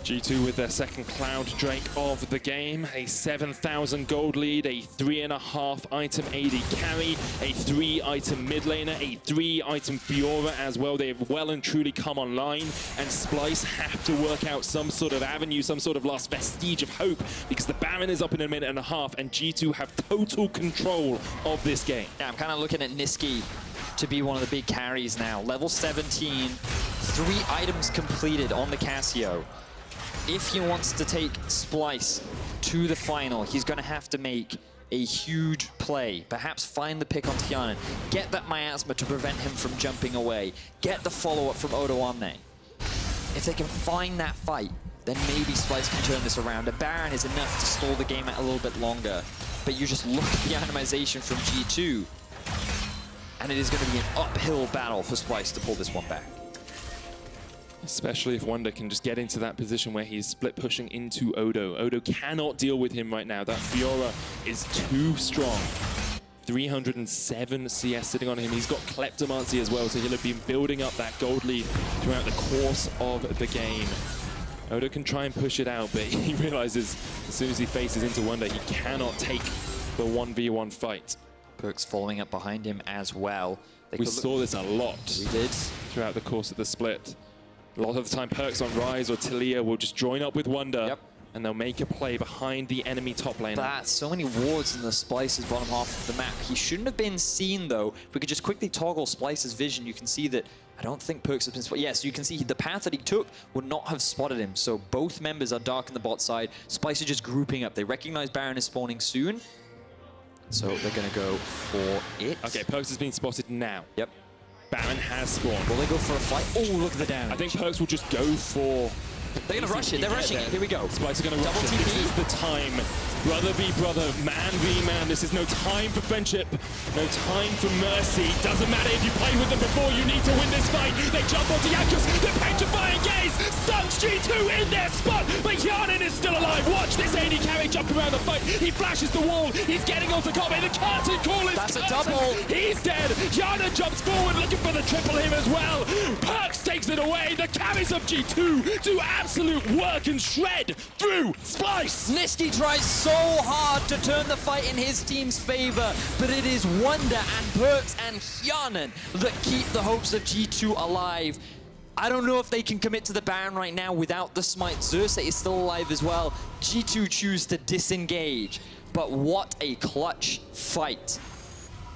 G2 with their second Cloud Drake of the game, a 7,000 gold lead, a 3.5 item AD carry, a 3 item mid laner, a 3 item Fiora as well. They have well and truly come online, and Splyce have to work out some sort of avenue, some sort of last vestige of hope, because the Baron is up in a minute and a half, and G2 have total control of this game. Yeah, I'm kind of looking at Nisqy to be one of the big carries now. Level 17, 3 items completed on the Cassio. If he wants to take Splyce to the final, he's going to have to make a huge play. Perhaps find the pick on Hjärnan, get that miasma to prevent him from jumping away, get the follow-up from Odoamne. If they can find that fight, then maybe Splyce can turn this around. A Baron is enough to stall the game out a little bit longer. But you just look at the animation from G2, and it is going to be an uphill battle for Splyce to pull this one back. Especially if Wunder can just get into that position where he's split pushing into Odo. Odo cannot deal with him right now. That Fiora is too strong. 307 CS sitting on him. He's got Kleptomancy as well, so he'll have been building up that gold lead throughout the course of the game. Odo can try and push it out, but he realizes as soon as he faces into Wunder, he cannot take the 1v1 fight. PerkZ following up behind him as well. We saw this a lot. We did. Throughout the course of the split. A lot of the time, PerkZ on Ryze or Talia will just join up with Wunder. Yep. And they'll make a play behind the enemy top lane. That's so many wards in the Splyce's bottom half of the map. He shouldn't have been seen, though. If we could just quickly toggle Splyce's vision, you can see that I don't think PerkZ has been spotted. Yes, you can see the path that he took would not have spotted him. So both members are dark in the bot side. Splyce are just grouping up. They recognize Baron is spawning soon. So they're going to go for it. Okay, PerkZ has been spotted now. Yep. Baron has spawned. Will they go for a fight? Oh, look at the damage. I think PerkZ will just go for... They're going to rush it. They're rushing it. Here we go. Splyce are going to rush it. This is the time. Brother be brother, man be man. This is no time for friendship. No time for mercy. Doesn't matter if you play with them before, you need to win this fight. They jump onto Jankos. The petrifying gaze stunts G2 in their spot. But Hjärnan is still alive. Watch this AD carry jump around the fight. He flashes the wall. He's getting onto Kobbe. The curtain call is That's a double. He's dead. Hjärnan jumps forward looking for the triple him as well. PerkZ takes it away. The carries of G2 do absolute work and shred through Splyce. Nisqy tries so hard to turn the fight in his team's favor, but it is Wunder and PerkZ and Hjärnan that keep the hopes of G2 alive. I don't know if they can commit to the Baron right now without the smite. Xerxe is still alive as well. G2 choose to disengage, but what a clutch fight.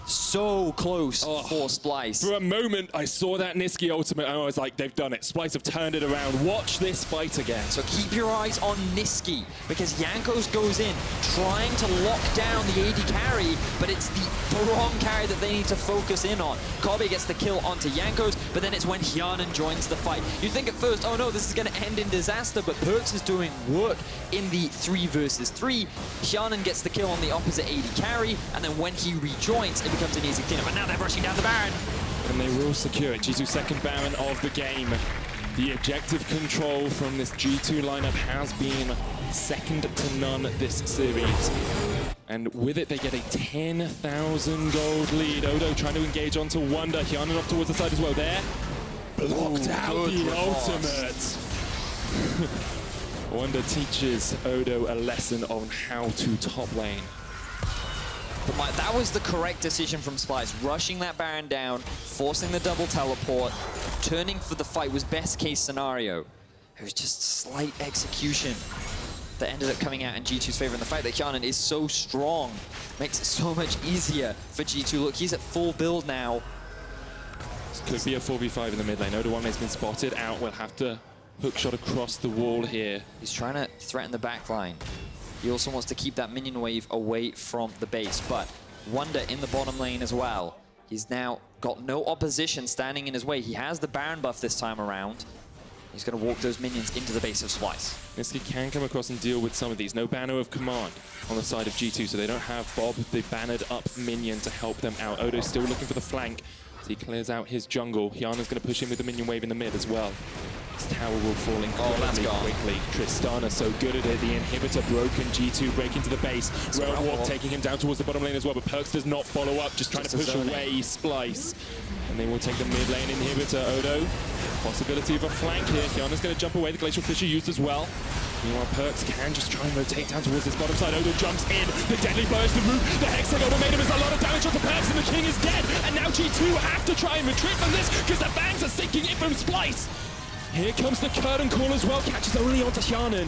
So close for Splyce. For a moment, I saw that Nisqy ultimate and I was like, they've done it. Splyce have turned it around. Watch this fight again. So keep your eyes on Nisqy, because Jankos goes in, trying to lock down the AD carry, but it's the wrong carry that they need to focus in on. Kobbe gets the kill onto Jankos, but then it's when Hjärnan joins the fight. You think at first, oh no, this is going to end in disaster, but PerkZ is doing work in the 3 versus 3. Hjärnan gets the kill on the opposite AD carry, and then when he rejoins, it becomes an easy cleanup. But now they're rushing down the Baron. And they will secure it. G2's second Baron of the game. The objective control from this G2 lineup has been second to none this series. And with it, they get a 10,000 gold lead. Odo trying to engage onto Wunder. Hjärnan off towards the side as well there. Blocked out the ultimate. Wunder teaches Odo a lesson on how to top lane. But that was the correct decision from Splyce. Rushing that Baron down, forcing the double teleport, turning for the fight was best case scenario. It was just slight execution that ended up coming out in G2's favor. And the fact that Hjärnan is so strong makes it so much easier for G2. Look, he's at full build now. This could be a 4v5 in the mid lane. Odoamne has been spotted out. We'll have to hook shot across the wall here. He's trying to threaten the back line. He also wants to keep that minion wave away from the base, but Wunder in the bottom lane as well. He's now got no opposition standing in his way. He has the Baron buff this time around. He's going to walk those minions into the base of Splyce. Nisqy can come across and deal with some of these. No banner of command on the side of G2, so they don't have Bob, the bannered up minion, to help them out. Odo's still looking for the flank as he clears out his jungle. Hjärnan's going to push in with the minion wave in the mid as well. His tower will fall incredibly quickly. Tristana so good at it. The inhibitor broken. G2 break into the base. Walk taking him down towards the bottom lane as well, but PerkZ does not follow up, just trying to push away Splyce. And they will take the mid lane inhibitor. Odo, possibility of a flank here. Hjärnan's going to jump away. The Glacial Fissure used as well. Meanwhile, PerkZ can just try and rotate down towards this bottom side. Odo jumps in. The deadly blow is the root. The Hexag Ultimatum is a lot of damage onto PerkZ, and the King is dead. And now G2 have to try and retreat from this because the bangs are sinking in from Splyce. Here comes the curtain call as well. Catches only onto Hjärnan.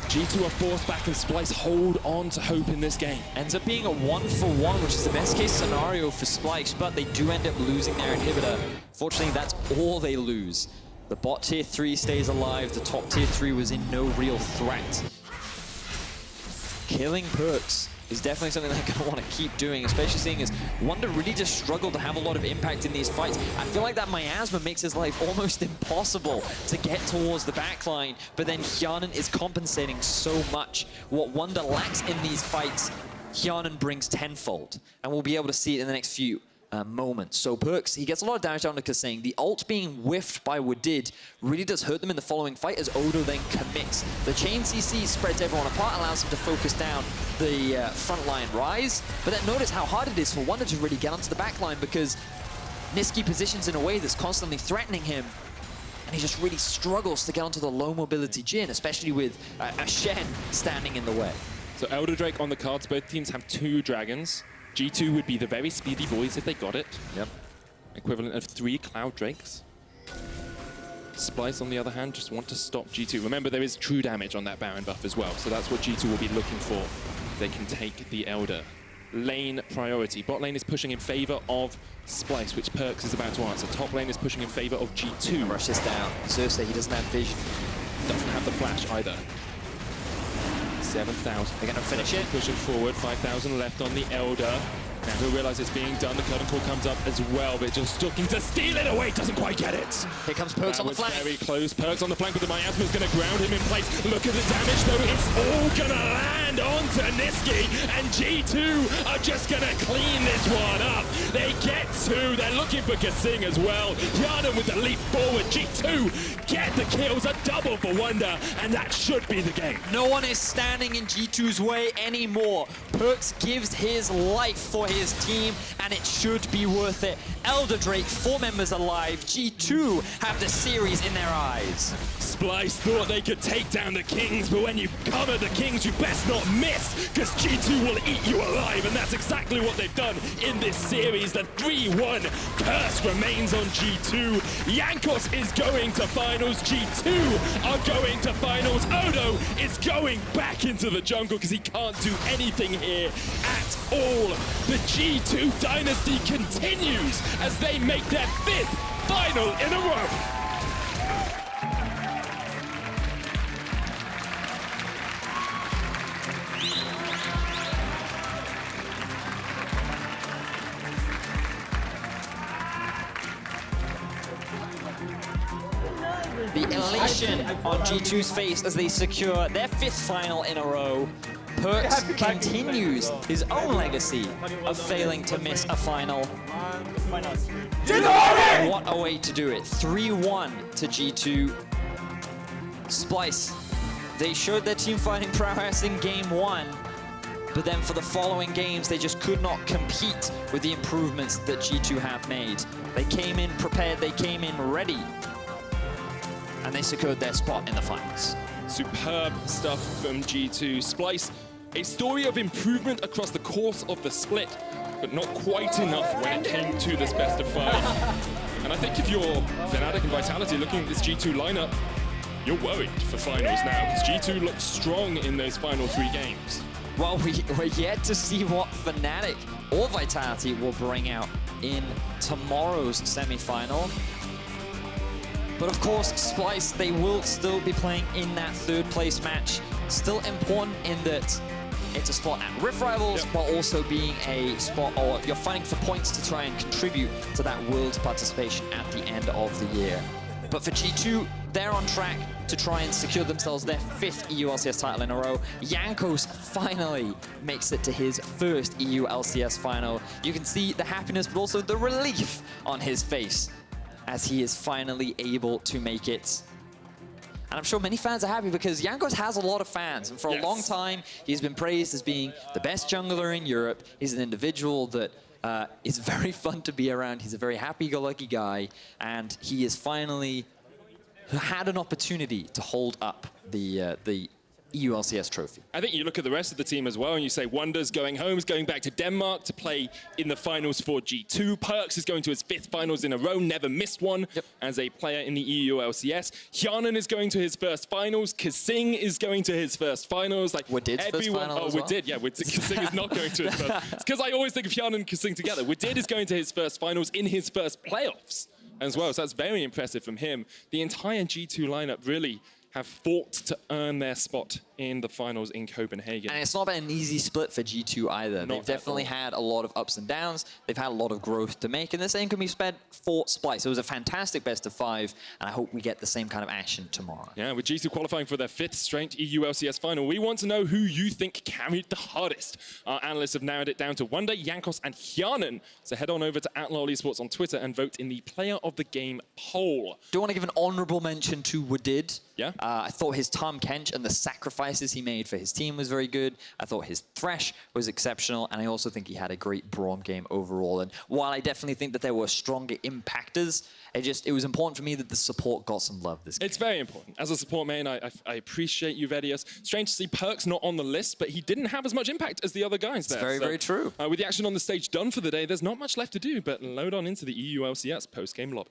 G2 are forced back and Splyce hold on to hope in this game. Ends up being a 1-for-1, which is the best case scenario for Splyce, but they do end up losing their inhibitor. Fortunately, that's all they lose. The bot tier 3 stays alive. The top tier 3 was in no real threat. Killing PerkZ is definitely something they're going to want to keep doing, especially seeing as Wunder really just struggled to have a lot of impact in these fights. I feel like that miasma makes his life almost impossible to get towards the backline, but then Hjärnan is compensating so much. What Wunder lacks in these fights, Hjärnan brings tenfold, and we'll be able to see it in the next few moment. So PerkZ, he gets a lot of damage down to kaSing. The ult being whiffed by Wadid really does hurt them in the following fight as Odo then commits. The chain CC spreads everyone apart, allows him to focus down the frontline Ryze. But then notice how hard it is for Wunder to really get onto the backline because Nisqy positions in a way that's constantly threatening him. And he just really struggles to get onto the low mobility Jhin, especially with a Shen standing in the way. So Elder Drake on the cards. Both teams have 2 dragons. G2 would be the very speedy boys if they got it. Yep. Equivalent of 3 Cloud Drakes. Splyce, on the other hand, just want to stop G2. Remember, there is true damage on that Baron buff as well, so that's what G2 will be looking for. They can take the Elder. Lane priority. Bot lane is pushing in favor of Splyce, which PerkZ is about to answer. Top lane is pushing in favor of G2. Rush this down. Xerxe, he doesn't have vision. Doesn't have the flash either. 7,000. They're going to finish it. Pushing forward, 5,000 left on the Elder. Now he'll realize it's being done. The curtain call comes up as well, but just looking to steal it away. Doesn't quite get it. Here comes PerkZ on the flank. Very close. PerkZ on the flank, but the miasma's going to ground him in place. Look at the damage, though. It's all going to land onto Nisqy, and G2 are just going to clean this one up. They get 2. They're looking for kaSing as well. Hjärnan with the leap forward. G2 get the kills. A double for Wunder, and that should be the game. No one is standing in G2's way anymore. PerkZ gives his life for his team, and it should be worth it. Elder Drake, 4 members alive. G2 have the series in their eyes. Splyce thought they could take down the Kings, but when you come at the Kings, you best not miss, because G2 will eat you alive, and that's exactly what they've done in this series. The 3-1 curse remains on G2. Jankos is going to finals. G2 are going to finals. Odo is going back into the jungle because he can't do anything here at all. The G2 dynasty continues as they make their 5th final in a row. The elation on G2's face as they secure their 5th final in a row. PerkZ continues his own legacy of failing to miss a final. What a way to do it. 3-1 to G2. Splyce, they showed their team fighting prowess in game 1, but then for the following games, they just could not compete with the improvements that G2 have made. They came in prepared, they came in ready, and they secured their spot in the finals. Superb stuff from G2. Splyce, a story of improvement across the course of the split, but not quite enough when it came to this best of 5. And I think if you're Fnatic and Vitality looking at this G2 lineup, you're worried for finals now, because G2 looks strong in those final 3 games. Well, we're yet to see what Fnatic or Vitality will bring out in tomorrow's semi-final. But of course, Splyce, they will still be playing in that 3rd place match. Still important in that it's a spot at Rift Rivals, while also being a spot, or you're fighting for points to try and contribute to that Worlds participation at the end of the year. But for G2, they're on track to try and secure themselves their 5th EU LCS title in a row. Jankos finally makes it to his 1st EU LCS final. You can see the happiness, but also the relief on his face as he is finally able to make it. And I'm sure many fans are happy because Jankos has a lot of fans. And for a long time, he's been praised as being the best jungler in Europe. He's an individual that is very fun to be around. He's a very happy-go-lucky guy. And he has finally had an opportunity to hold up the EU LCS trophy. I think you look at the rest of the team as well and you say Wunder's going home, he's going back to Denmark to play in the finals for G2. PerkZ is going to his 5th finals in a row, never missed one as a player in the EU LCS. Hjärnan is going to his 1st finals. kaSing is going to his 1st finals. Like Wadid's everyone, first final Wadid, yeah, kaSing is not going to his 1st. It's because I always think of Hjärnan and kaSing together. Wadid is going to his 1st finals in his 1st playoffs as well, so that's very impressive from him. The entire G2 lineup really have fought to earn their spot in the finals in Copenhagen. And it's not been an easy split for G2 either. They've definitely had a lot of ups and downs. They've had a lot of growth to make, and the same can be said for Splyce. It was a fantastic best of 5, and I hope we get the same kind of action tomorrow. Yeah, with G2 qualifying for their 5th straight EU LCS final, we want to know who you think carried the hardest. Our analysts have narrowed it down to Wunder, Jankos, and Hjärnan. So head on over to @LolEsports on Twitter and vote in the Player of the Game poll. Do want to give an honorable mention to Wadid. Yeah. I thought his Tom Kench and the sacrifices he made for his team was very good. I thought his Thresh was exceptional, and I also think he had a great Braum game overall. And while I definitely think that there were stronger impactors, it was important for me that the support got some love this game. It's very important. As a support main, I appreciate you, Vedius. Strange to see PerkZ not on the list, but he didn't have as much impact as the other guys there. It's very, very true. With the action on the stage done for the day, there's not much left to do, but load on into the EU LCS post-game lobby.